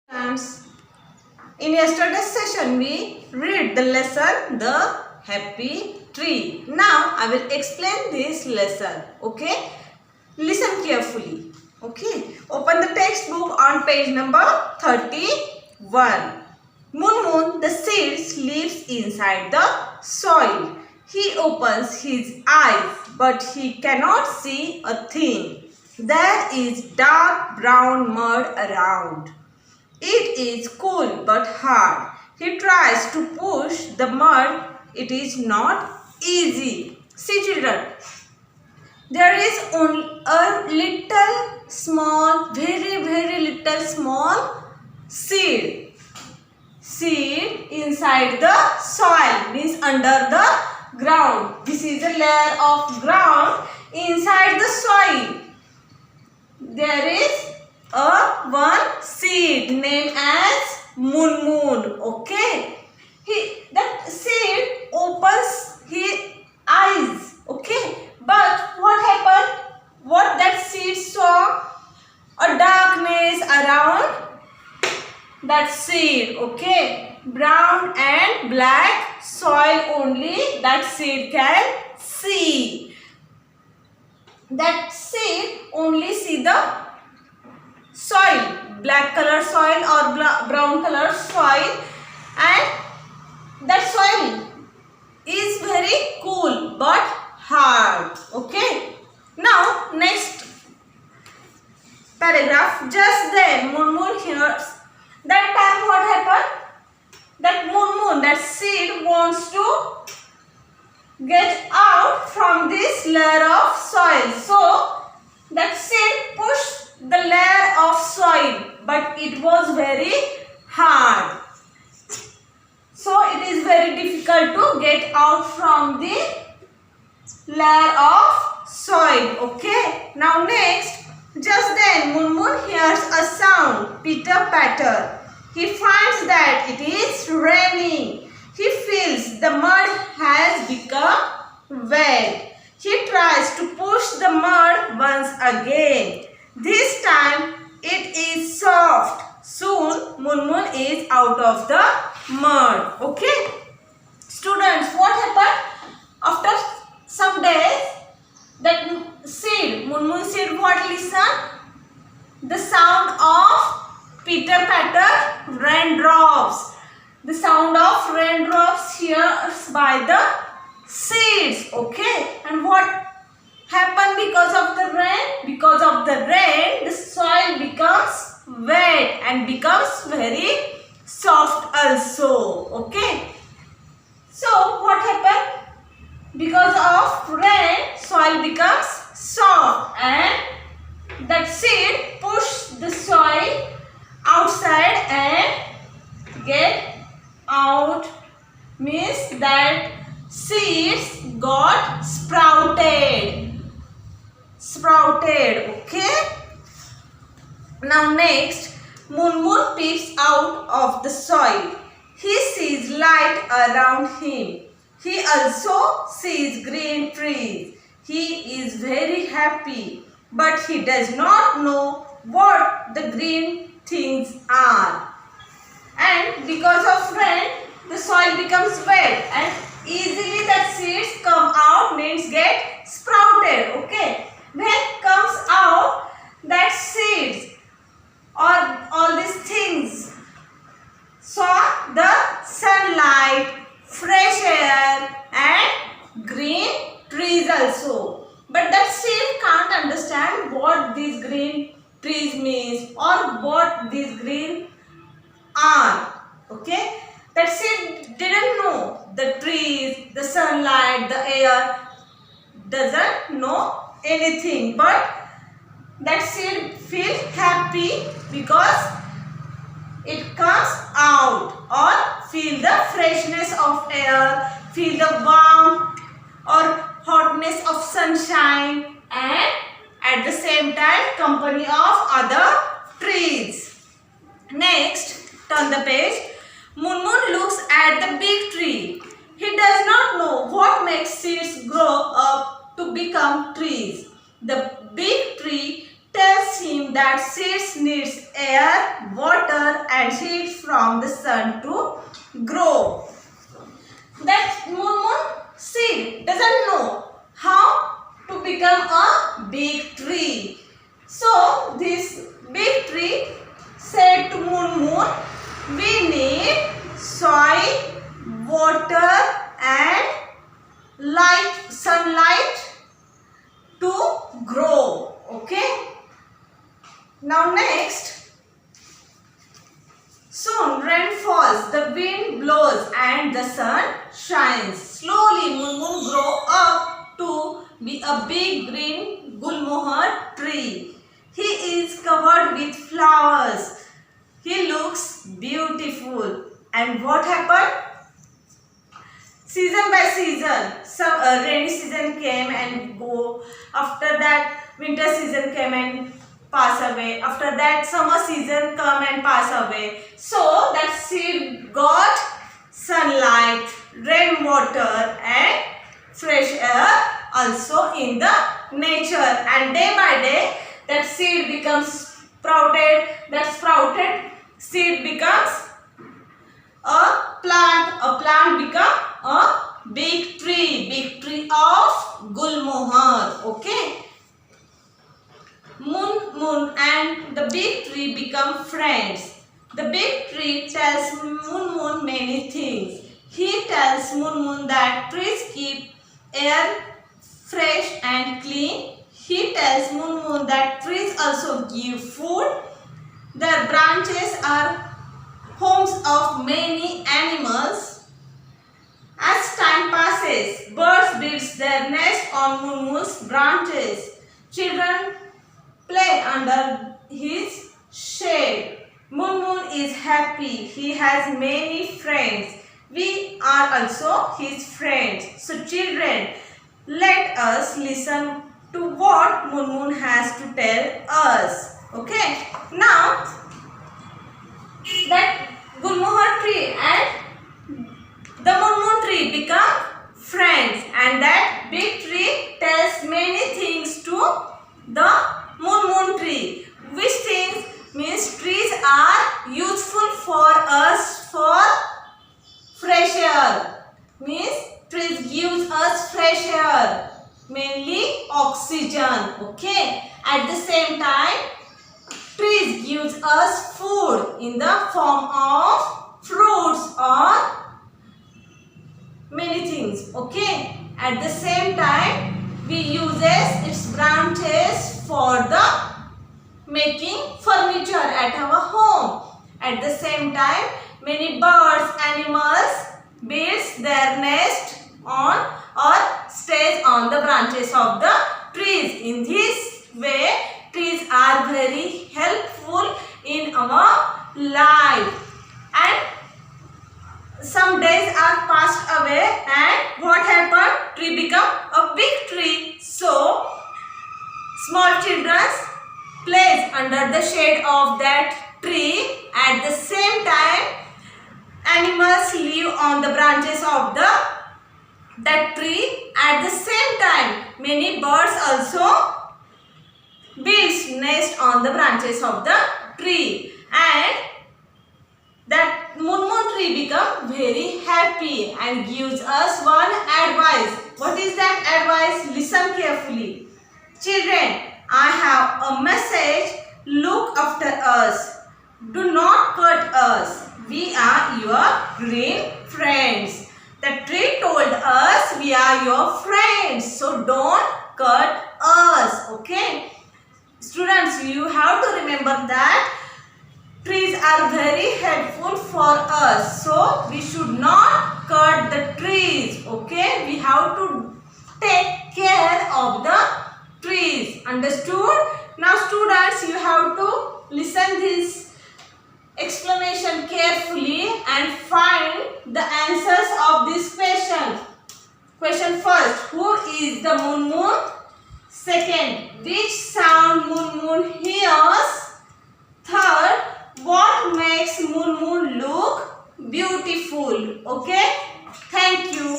Friends, in yesterday's session we read the lesson The Happy Tree. Now I will explain this lesson. Okay, listen carefully. Okay, open the textbook on page number 31. Moon, the seed lives inside the soil. He opens his eyes, but he cannot see a thing. There is dark brown mud around. It is cool but hard. He tries to push the mud. It is not easy. See children, there is only a little small, very little small seed. Seed inside the soil means under the ground. This is a layer of ground inside the soil. There is one seed named as Moon. Okay, that seed opens his eyes. Okay, but what happened? What that seed saw? A darkness around that seed. Okay, brown and black soil only that seed can see. That seed only see the soil, black color soil or brown color soil, and that soil is very cool but hard. Okay, now next paragraph. Just then Moon hears. That time what happened? That Moon, that seed wants to get out from this layer of soil. So that seed pushed the layer of soil, but it was very hard. So it is very difficult to get out from the layer of soil. Okay. Now next, just then Moon hears a sound, pitter patter. He finds that it is raining. He feels the mud has become wet. He tries to push the mud once again. This time it is soft. Soon Moon is out of the mud. Okay. Students, what happened? After some days, that seed, Moon seed, what listen? The sound of pitter patter raindrops. The sound of raindrops hears by the seeds. Okay. And what happened because of the rain? Because of the rain, the soil becomes wet and becomes very soft also. Okay. So what happened? Because of rain, soil becomes soft and that seed pushed the soil outside and get out, means that seeds got sprouted. Okay. Now next, Moon peeps out of the soil. He sees light around him. He also sees green trees. He is very happy, but he does not know what the green things are. And because of rain, the soil becomes wet and easily that seeds come out, means get sprouted. Okay. When comes out, that seeds or all these things saw the sunlight, fresh air and green trees also. But that seed can't understand what these green trees means or what these green are. Okay. That seed didn't know the trees, the sunlight, the air, doesn't know anything, but that seed feels happy because it comes out or feel the freshness of air, feel the warmth or hotness of sunshine, and at the same time company of other trees. Next, turn the page. Moon looks at the big tree. He does not know what makes seeds grow up to become trees. The big tree tells him that seeds needs air, water and heat from the sun to grow. That moon seed doesn't know how to become a big tree. So this big tree said to moon, we need soil, water and light, sunlight to grow. Okay. Now next, soon rain falls, the wind blows and the sun shines. Slowly moon grow up to be a big green gulmohar tree. He is covered with flowers. He looks beautiful. And what happened? Season by season, some rainy season came and go. After that, winter season came and pass away. After that, summer season come and pass away. So that seed got sunlight, rainwater and fresh air also in the nature. And day by day, that seed becomes sprouted. That sprouted seed becomes a plant become a big tree of gulmohar. Okay. Moon and the big tree become friends. The big tree tells Moon many things. He tells Moon that trees keep air fresh and clean. He tells Moon that trees also give food. Their branches are homes of many animals. As time passes, birds build their nest on Moon's branches. Children play under his shade. Moon is happy. He has many friends. We are also his friends. So children, let us listen to what Moon has to tell us. Okay. Now, that gulmohar tree and the moon tree become friends, and that big tree tells many things to the moon tree. Which things? Means trees are useful for us for fresh air. Means trees gives us fresh air, mainly oxygen. Okay. At the same time, trees gives us food in the form of fruits or many things. Okay. At the same time, we uses its branches for the making furniture at our home. At the same time, many birds, animals builds their nest on or stays on the branches of the trees. In this way, trees are very helpful in our life. And some days are passed away, and what happened? Tree become a big tree. So small children plays under the shade of that tree. At the same time, animals live on the branches of that tree. At the same time, many birds also builds nest on the branches of the tree, and that moon tree become very happy and gives us one advice. What is that advice? Listen carefully. Children, I have a message. Look after us. Do not cut us. We are your green friends. The tree told us we are your friends. So don't cut us. Okay. Students, you have to remember that trees are very helpful for us. So we should not cut the trees. Okay. We have to take care of the trees. Understood? Now students, you have to listen this explanation carefully and find the answers of this question. Question first, who is the moon? Second, which sound moon hears? Third, what makes moon look beautiful? Okay? Thank you.